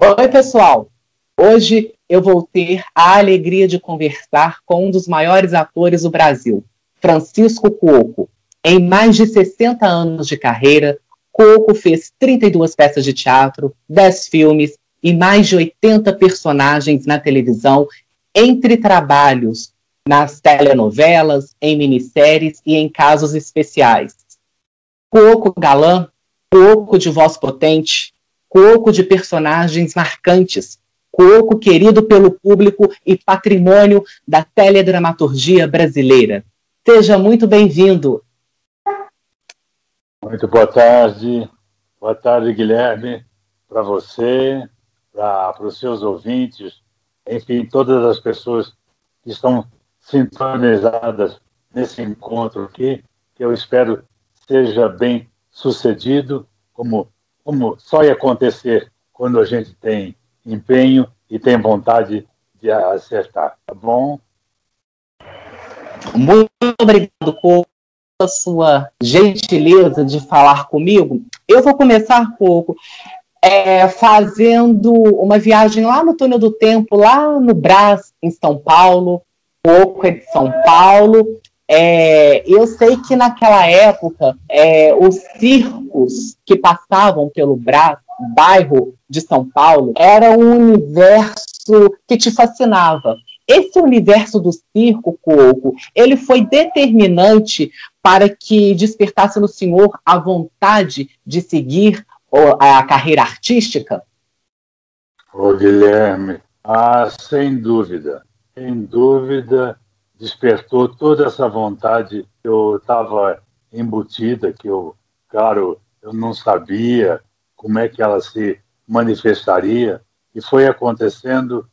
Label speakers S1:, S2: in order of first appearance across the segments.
S1: Oi, pessoal! Hoje eu vou ter a alegria de conversar com um dos maiores atores do Brasil, Francisco Cuoco. Em mais de 60 anos de carreira, Cuoco fez 32 peças de teatro, 10 filmes e mais de 80 personagens na televisão, entre trabalhos nas telenovelas, em minisséries e em casos especiais. Cuoco galã, Cuoco de voz potente, Cuoco de personagens marcantes, Cuoco querido pelo público e patrimônio da teledramaturgia brasileira. Seja muito bem-vindo.
S2: Muito boa tarde, Guilherme, para você, para os seus ouvintes, enfim, todas as pessoas que estão sintonizadas nesse encontro aqui, que eu espero seja bem sucedido, como só ia acontecer quando a gente tem empenho e tem vontade de acertar, tá bom?
S1: Muito obrigado por a sua gentileza de falar comigo. Eu vou começar pouco fazendo uma viagem lá no túnel do tempo, lá no Brás, em São Paulo. Cuoco é de São Paulo. Eu sei que naquela época os circos que passavam pelo Brás, bairro de São Paulo, era um universo que te fascinava. Esse universo do circo, Cuoco, ele foi determinante para que despertasse no senhor a vontade de seguir a carreira artística?
S2: Ô, Guilherme, sem dúvida, despertou toda essa vontade que eu estava embutida, que eu não sabia como é que ela se manifestaria, e foi acontecendo.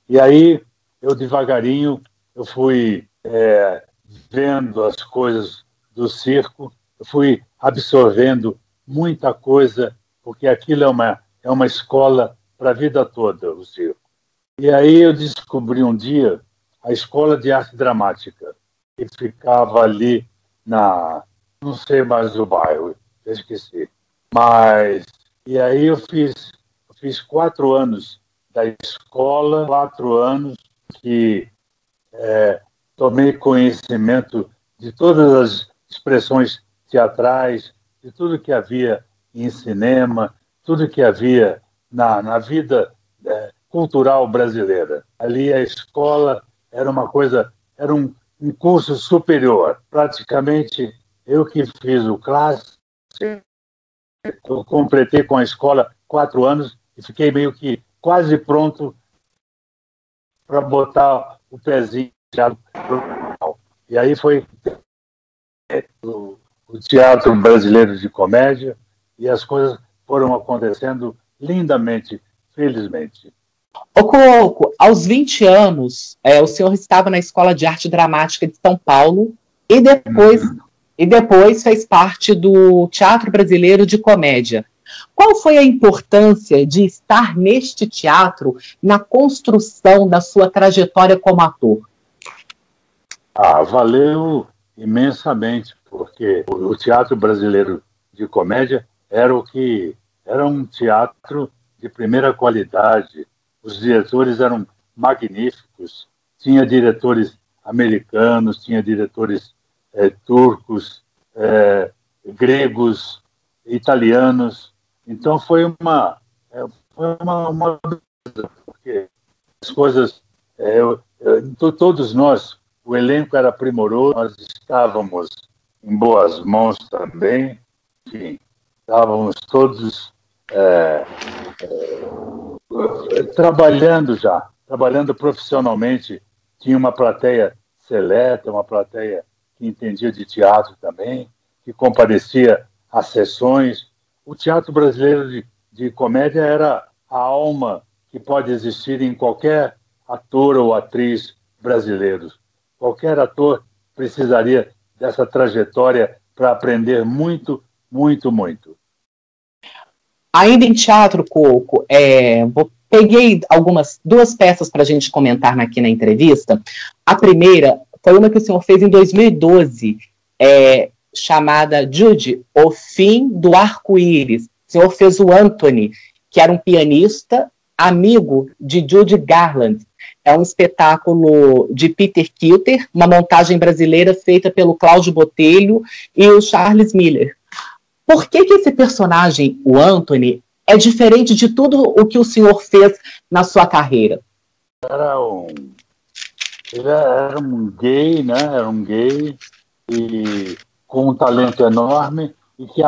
S2: E aí, eu devagarinho, eu fui vendo as coisas do circo, eu fui absorvendo muita coisa, porque aquilo é uma escola para a vida toda, o circo. E aí eu descobri um dia a Escola de Arte Dramática, que ficava ali não sei mais o bairro, eu esqueci. E aí eu fiz 4 anos da escola, 4 anos que tomei conhecimento de todas as expressões teatrais, de tudo que havia em cinema, tudo que havia na vida cultural brasileira. Ali a escola era um curso superior. Praticamente eu que fiz o clássico, eu completei com a escola 4 anos e fiquei meio que quase pronto para botar o pezinho no. E aí foi o Teatro Brasileiro de Comédia, e as coisas foram acontecendo lindamente, felizmente.
S1: Ô, Cuoco, aos 20 anos, o senhor estava na Escola de Arte Dramática de São Paulo e depois fez parte do Teatro Brasileiro de Comédia. Qual foi a importância de estar neste teatro na construção da sua trajetória como ator?
S2: Valeu imensamente, porque o Teatro Brasileiro de Comédia era um teatro de primeira qualidade. Os diretores eram magníficos. Tinha diretores americanos, tinha diretores turcos, gregos, italianos. Então foi uma porque as coisas todos nós, o elenco era primoroso, nós estávamos em boas mãos também, enfim, estávamos todos trabalhando profissionalmente. Tinha uma plateia seleta, uma plateia que entendia de teatro também, que comparecia às sessões. O Teatro Brasileiro de Comédia era a alma que pode existir em qualquer ator ou atriz brasileiros. Qualquer ator precisaria dessa trajetória para aprender muito, muito, muito.
S1: Ainda em teatro, Cuoco, peguei duas peças para a gente comentar aqui na entrevista. A primeira foi uma que o senhor fez em 2012, chamada Judy, O Fim do Arco-Íris. O senhor fez o Anthony. que era um pianista amigo de Judy Garland. É um espetáculo de Peter Kilter, uma montagem brasileira feita pelo Cláudio Botelho e o Charles Miller. Por que esse personagem, o Anthony, é diferente de tudo o que o senhor fez na sua carreira?
S2: Ele era um gay, né? Era um gay e com um talento enorme e que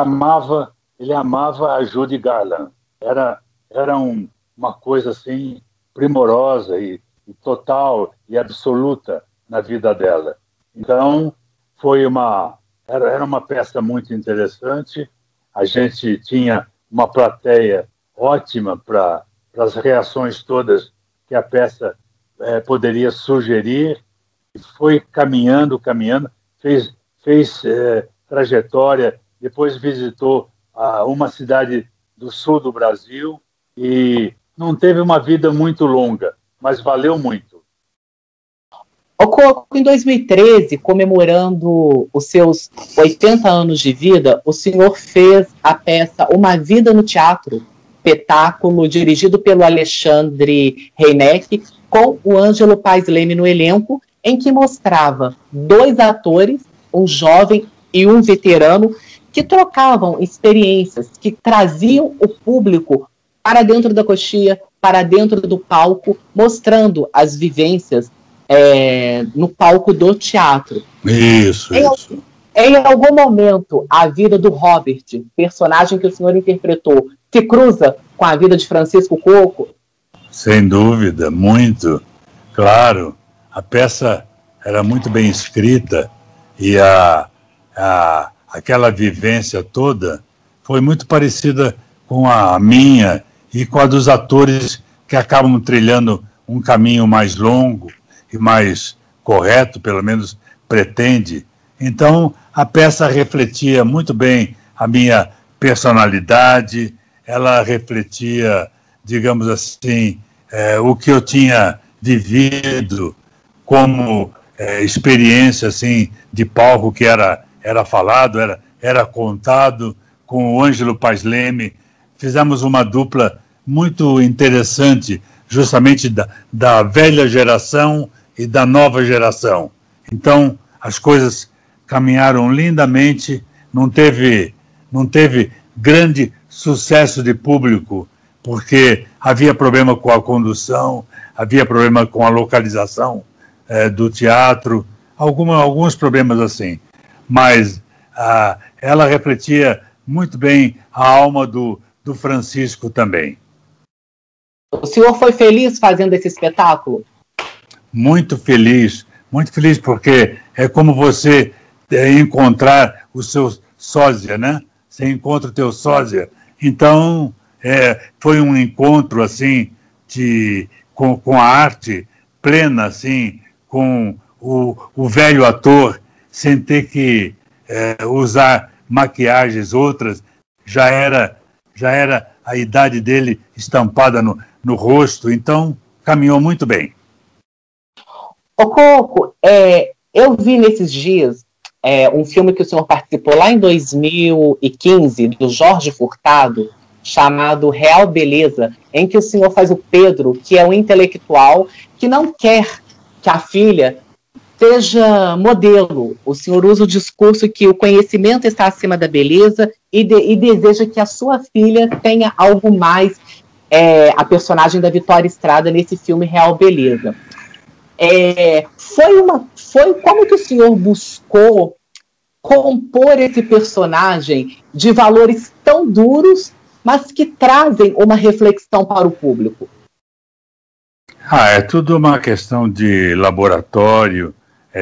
S2: ele amava a Judy Garland. Era uma coisa assim primorosa e total e absoluta na vida dela. Então era uma peça muito interessante. A gente tinha uma plateia ótima para as reações todas que a peça poderia sugerir. E foi caminhando, fez trajetória, depois visitou uma cidade do sul do Brasil e não teve uma vida muito longa, mas valeu muito.
S1: Ô Coco, em 2013, comemorando os seus 80 anos de vida, o senhor fez a peça Uma Vida no Teatro, espetáculo dirigido pelo Alexandre Reineck, com o Ângelo Paes Leme no elenco, em que mostrava 2 atores, um jovem e um veterano, que trocavam experiências, que traziam o público para dentro da coxia, para dentro do palco, mostrando as vivências no palco do teatro.
S2: Isso.
S1: Em algum momento, a vida do Robert, personagem que o senhor interpretou, se cruza com a vida de Francisco Coco?
S2: Sem dúvida, muito. Claro, a peça era muito bem escrita e aquela vivência toda foi muito parecida com a minha e com a dos atores que acabam trilhando um caminho mais longo e mais correto, pelo menos pretende. Então, a peça refletia muito bem a minha personalidade, ela refletia, digamos assim, o que eu tinha vivido como experiência assim, de palco que era falado, era contado. Com o Ângelo Paes Leme, fizemos uma dupla muito interessante, justamente da velha geração e da nova geração. Então, as coisas caminharam lindamente, não teve grande sucesso de público, porque havia problema com a condução, havia problema com a localização do teatro, alguns problemas assim. Mas ela refletia muito bem a alma do Francisco também.
S1: O senhor foi feliz fazendo esse espetáculo?
S2: Muito feliz porque é como você encontrar o seu sósia, né? Você encontra o teu sósia. Então, foi um encontro, assim, com a arte plena, assim, com o velho ator, sem ter que usar maquiagens outras. Já era a idade dele estampada no rosto, então caminhou muito bem.
S1: Ô Coco, eu vi nesses dias um filme que o senhor participou lá em 2015, do Jorge Furtado, chamado Real Beleza, em que o senhor faz o Pedro, que é um intelectual que não quer que a filha seja modelo. O senhor usa o discurso que o conhecimento está acima da beleza e deseja que a sua filha tenha algo mais, a personagem da Vitória Estrada nesse filme Real Beleza. Como que o senhor buscou compor esse personagem de valores tão duros, mas que trazem uma reflexão para o público?
S2: É tudo uma questão de laboratório,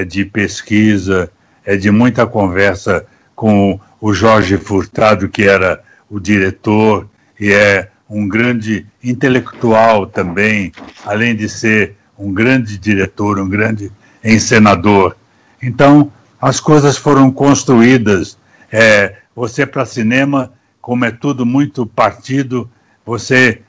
S2: de pesquisa, de muita conversa com o Jorge Furtado, que era o diretor e é um grande intelectual também, além de ser um grande diretor, um grande encenador. Então, as coisas foram construídas. Você, para cinema, como é tudo muito partido, você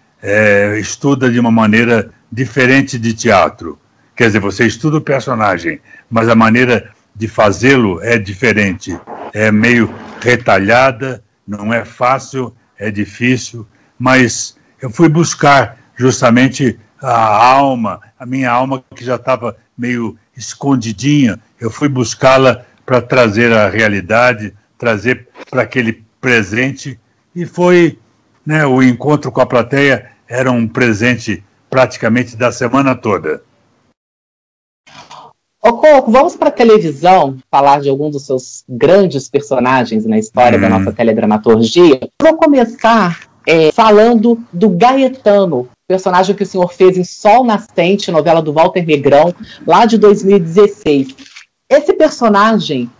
S2: estuda de uma maneira diferente de teatro. Quer dizer, você estuda o personagem, mas a maneira de fazê-lo é diferente. É meio retalhada, não é fácil, é difícil, mas eu fui buscar justamente a minha alma que já estava meio escondidinha, eu fui buscá-la para trazer a realidade, trazer para aquele presente, e foi, né, o encontro com a plateia era um presente praticamente da semana toda.
S1: Ô Coco, vamos para a televisão falar de algum dos seus grandes personagens na história da nossa teledramaturgia. Vou começar falando do Gaetano, personagem que o senhor fez em Sol Nascente, novela do Walter Negrão, lá de 2016. Esse personagem,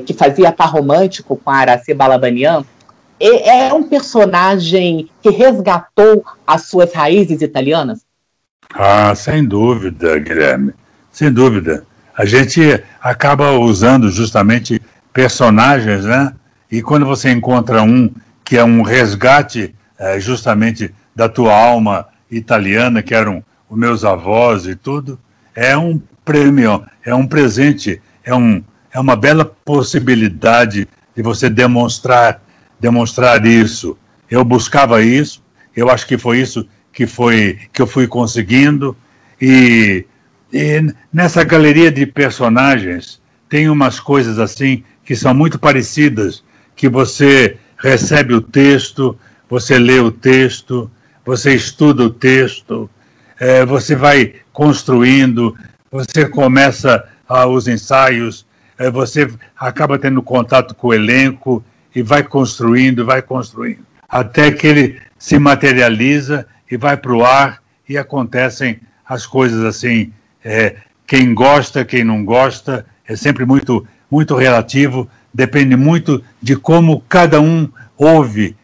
S1: que fazia par romântico com a Aracy Balabanian, é um personagem que resgatou as suas raízes italianas?
S2: Ah, sem dúvida, Guilherme, sem dúvida. A gente acaba usando justamente personagens, né? E quando você encontra um que é um resgate justamente da tua alma italiana, que eram os meus avós e tudo, é um prêmio, é um presente, é uma bela possibilidade de você demonstrar isso. Eu buscava isso, eu acho que foi isso que eu fui conseguindo, e nessa galeria de personagens tem umas coisas assim que são muito parecidas, que você recebe o texto, você lê o texto, você estuda o texto, você vai construindo, você começa os ensaios, você acaba tendo contato com o elenco e vai construindo, até que ele se materializa e vai para o ar e acontecem as coisas assim. Quem gosta, quem não gosta, é sempre muito, muito relativo, depende muito de como cada um ouve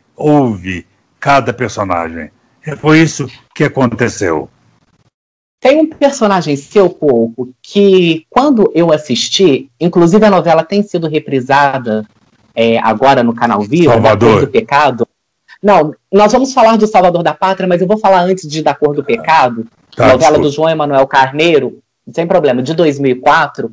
S2: cada personagem. Foi isso que aconteceu.
S1: Tem um personagem seu, Coco, que quando eu assisti, inclusive a novela tem sido reprisada agora no Canal Vivo,
S2: Salvador.
S1: Da Cor do Pecado. Não, nós vamos falar de Salvador da Pátria, mas eu vou falar antes de Da Cor do Pecado, novela do João Emanuel Carneiro, sem problema, de 2004,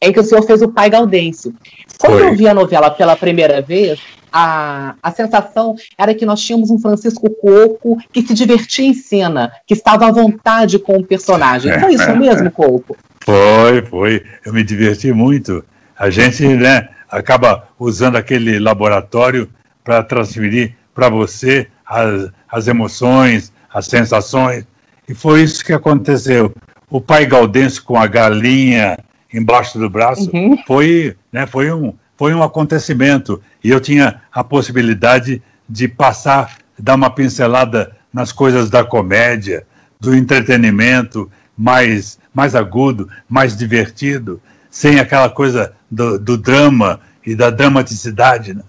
S1: em que o senhor fez o pai Gaudêncio. Quando eu vi a novela pela primeira vez, a sensação era que nós tínhamos um Francisco Coco que se divertia em cena, que estava à vontade com o personagem. Foi isso mesmo, Coco?
S2: Foi. Eu me diverti muito. A gente, né, acaba usando aquele laboratório para transferir para você as emoções, as sensações. E foi isso que aconteceu. O pai Gaudêncio com a galinha embaixo do braço foi um acontecimento. E eu tinha a possibilidade de dar uma pincelada nas coisas da comédia, do entretenimento mais agudo, mais divertido, sem aquela coisa do drama e da dramaticidade, né?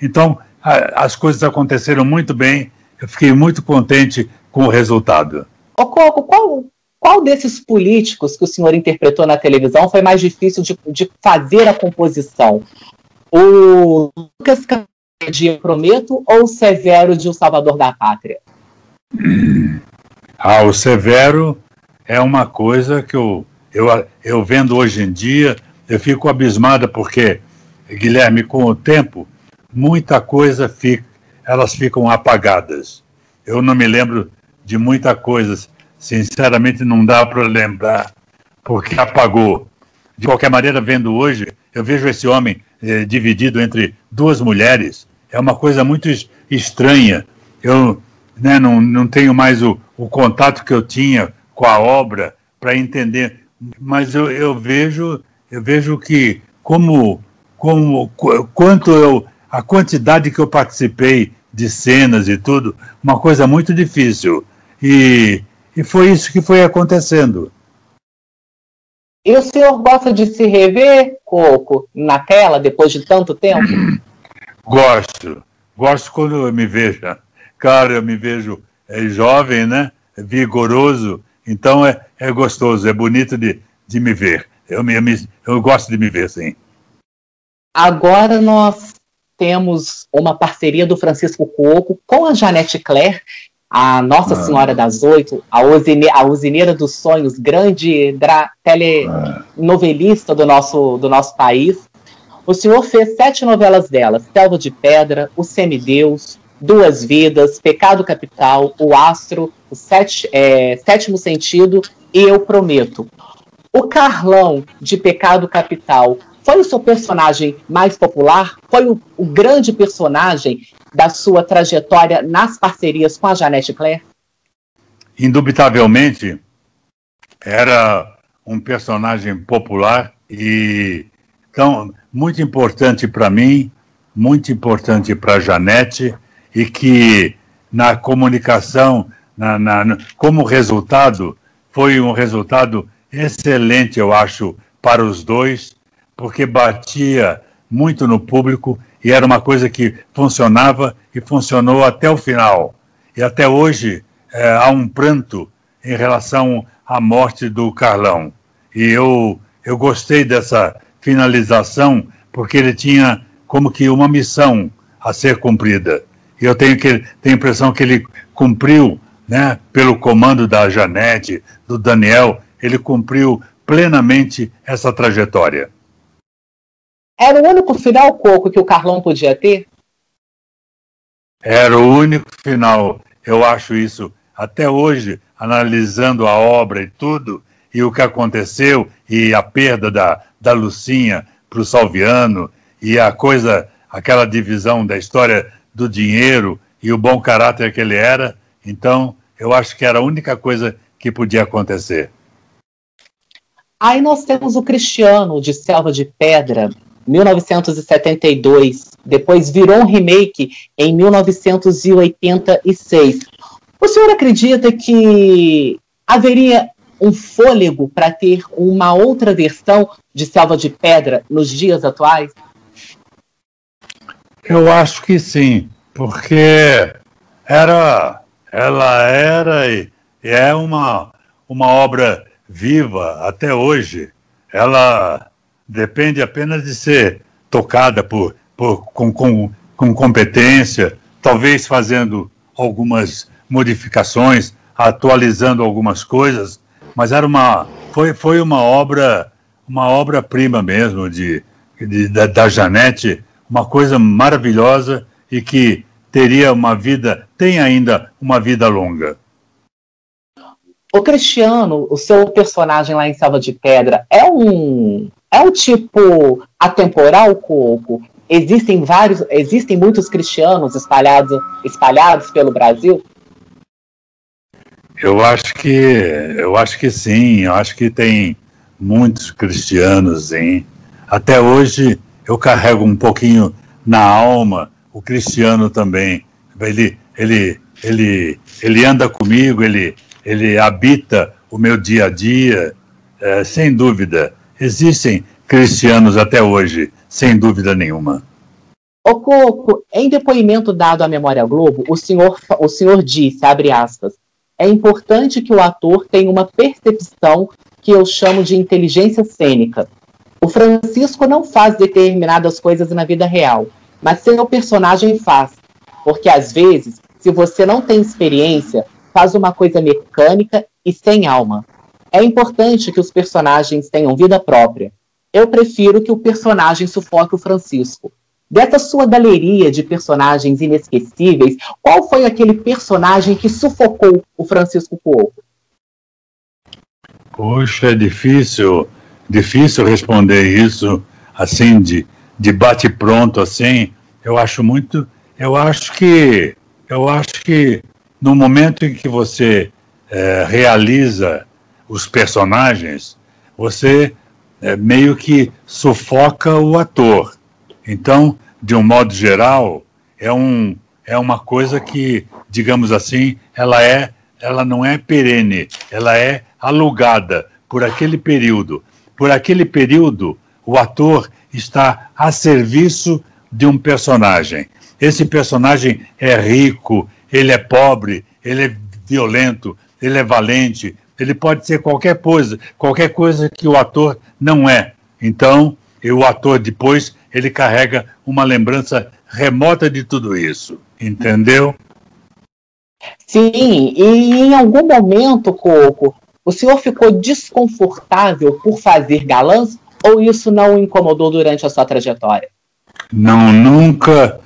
S2: Então, as coisas aconteceram muito bem, eu fiquei muito contente com o resultado.
S1: Ô Coco, qual desses políticos que o senhor interpretou na televisão foi mais difícil de fazer a composição? O Lucas de Eu Prometo ou o Severo de O Salvador da Pátria?
S2: O Severo é uma coisa que eu vendo hoje em dia, eu fico abismada, porque, Guilherme, com o tempo, muita coisa elas ficam apagadas. Eu não me lembro de muita coisa, sinceramente não dá para lembrar, porque apagou. De qualquer maneira, vendo hoje, eu vejo esse homem dividido entre duas mulheres, é uma coisa muito estranha. Eu, né, não tenho mais o contato que eu tinha com a obra para entender, mas eu vejo que a quantidade que eu participei de cenas e tudo, uma coisa muito difícil, e foi isso que foi acontecendo.
S1: E o senhor gosta de se rever, Coco, na tela, depois de tanto tempo?
S2: Gosto quando eu me vejo. Claro, eu me vejo jovem, né? Vigoroso, então é gostoso, é bonito de me ver. Eu gosto de me ver, sim.
S1: Agora nós temos uma parceria do Francisco Coco com a Janete Claire, a Nossa Senhora das Oito, a usineira dos sonhos, grande telenovelista do nosso país. O senhor fez 7 novelas dela: Selva de Pedra, O Semideus, Duas Vidas, Pecado Capital, O Astro, o Sétimo Sentido e Eu Prometo. O Carlão, de Pecado Capital, foi o seu personagem mais popular? Foi o grande personagem da sua trajetória nas parcerias com a Janete Claire?
S2: Indubitavelmente, era um personagem popular e então, muito importante para mim, muito importante para a Janete, e que na comunicação, como resultado, foi um resultado excelente, eu acho, para os dois, porque batia muito no público e era uma coisa que funcionava e funcionou até o final. E até hoje há um pranto em relação à morte do Carlão. E eu gostei dessa finalização, porque ele tinha como que uma missão a ser cumprida. E eu tenho a impressão que ele cumpriu, né, pelo comando da Janete, do Daniel, ele cumpriu plenamente essa trajetória.
S1: Era o único final, Coco, que o Carlão podia ter?
S2: Era o único final, eu acho isso, até hoje, analisando a obra e tudo, e o que aconteceu, e a perda da Lucinha para o Salviano, e aquela divisão da história do dinheiro e o bom caráter que ele era, então eu acho que era a única coisa que podia acontecer.
S1: Aí nós temos o Cristiano, de Selva de Pedra, 1972, depois virou um remake em 1986. O senhor acredita que haveria um fôlego para ter uma outra versão de Selva de Pedra nos dias atuais?
S2: Eu acho que sim, porque ela era e é uma obra viva até hoje. Ela depende apenas de ser tocada com competência, talvez fazendo algumas modificações, atualizando algumas coisas, mas foi uma obra-prima mesmo da Janete, uma coisa maravilhosa e que tem ainda uma vida longa.
S1: O Cristiano, o seu personagem lá em Selva de Pedra, é um tipo atemporal, Coco? Existem muitos cristianos espalhados pelo Brasil?
S2: Eu acho que sim, eu acho que tem muitos cristianos, sim. Até hoje eu carrego um pouquinho na alma o Cristiano também. Ele anda comigo, ele habita o meu dia a dia, sem dúvida. Existem cristianos até hoje, sem dúvida nenhuma.
S1: Ô Coco, em depoimento dado à Memória Globo, o senhor disse, abre aspas, é importante que o ator tenha uma percepção que eu chamo de inteligência cênica. O Francisco não faz determinadas coisas na vida real, mas seu personagem faz. Porque, às vezes, se você não tem experiência, faz uma coisa mecânica e sem alma. É importante que os personagens tenham vida própria. Eu prefiro que o personagem sufoque o Francisco. Dessa sua galeria de personagens inesquecíveis, qual foi aquele personagem que sufocou o Francisco Cuoco?
S2: Poxa, é difícil responder isso assim de bate-pronto assim. Eu acho que no momento em que você realiza os personagens, você meio que sufoca o ator. Então, de um modo geral, é uma coisa que, digamos assim, ela não é perene, ela é alugada por aquele período. Por aquele período, o ator está a serviço de um personagem. Esse personagem é rico, ele é pobre, ele é violento, ele é valente, ele pode ser qualquer coisa que o ator não é. Então, o ator depois, ele carrega uma lembrança remota de tudo isso, entendeu?
S1: Sim, e em algum momento, Coco, o senhor ficou desconfortável por fazer galãs ou isso não o incomodou durante a sua trajetória?
S2: Não, nunca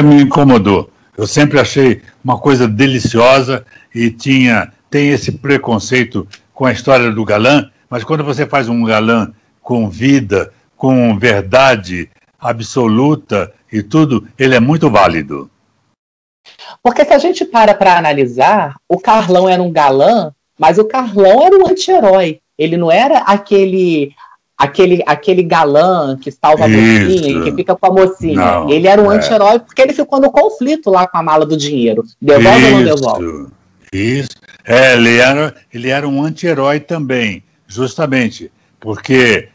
S2: me incomodou. Eu sempre achei uma coisa deliciosa e tem esse preconceito com a história do galã, mas quando você faz um galã com vida, com verdade absoluta e tudo, ele é muito válido.
S1: Porque se a gente para analisar, o Carlão era um galã, mas o Carlão era um anti-herói. Ele não era aquele galã que salva a mocinha, que fica com a mocinha. Não, ele era um anti-herói porque ele ficou no conflito lá com a mala do dinheiro. Devolve ou não devolve?
S2: Isso. Ele era um anti-herói também, justamente, porque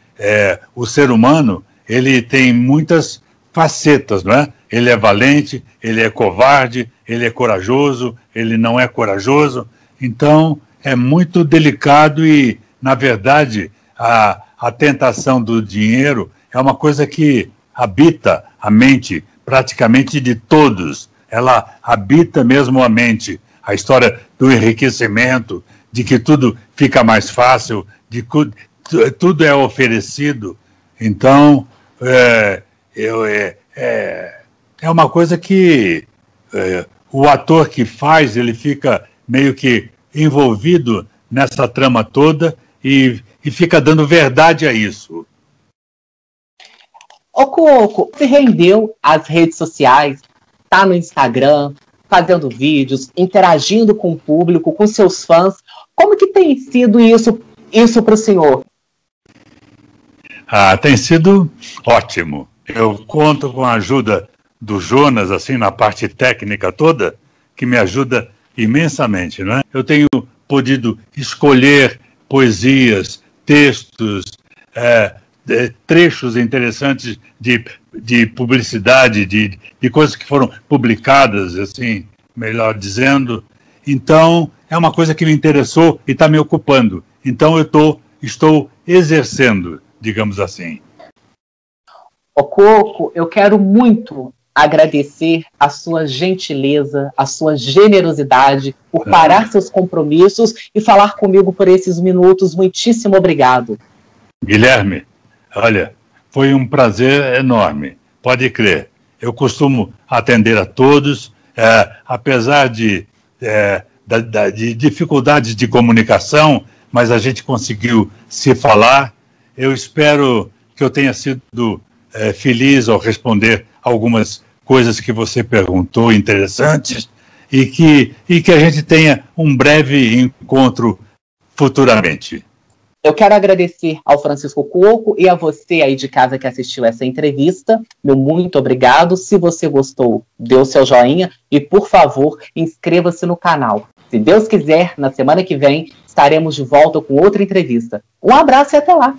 S2: o ser humano ele tem muitas facetas, não é? Ele é valente, ele é covarde, ele é corajoso, ele não é corajoso. Então, é muito delicado e, na verdade, a tentação do dinheiro é uma coisa que habita a mente praticamente de todos. Ela habita mesmo a mente. A história do enriquecimento, de que tudo fica mais fácil, de que tudo é oferecido. Então, é uma coisa que o ator que faz, ele fica meio que envolvido nessa trama toda e fica dando verdade a isso.
S1: Ô Cuoco, se rendeu às redes sociais, tá no Instagram, fazendo vídeos, interagindo com o público, com seus fãs. Como que tem sido isso para o senhor?
S2: Tem sido ótimo. Eu conto com a ajuda do Jonas, assim, na parte técnica toda, que me ajuda imensamente, não é? Eu tenho podido escolher poesias, textos, trechos interessantes de publicidade, de coisas que foram publicadas, assim, melhor dizendo. Então, é uma coisa que me interessou e está me ocupando. Então, eu estou exercendo, digamos assim.
S1: Ô Cuoco, eu quero muito agradecer a sua gentileza, a sua generosidade por parar seus compromissos e falar comigo por esses minutos. Muitíssimo obrigado.
S2: Guilherme, olha, foi um prazer enorme, pode crer. Eu costumo atender a todos, apesar de dificuldades de comunicação, mas a gente conseguiu se falar. Eu espero que eu tenha sido feliz ao responder algumas coisas que você perguntou, interessantes, e que a gente tenha um breve encontro futuramente.
S1: Eu quero agradecer ao Francisco Cuoco e a você aí de casa que assistiu essa entrevista. Meu muito obrigado. Se você gostou, dê o seu joinha e, por favor, inscreva-se no canal. Se Deus quiser, na semana que vem, estaremos de volta com outra entrevista. Um abraço e até lá!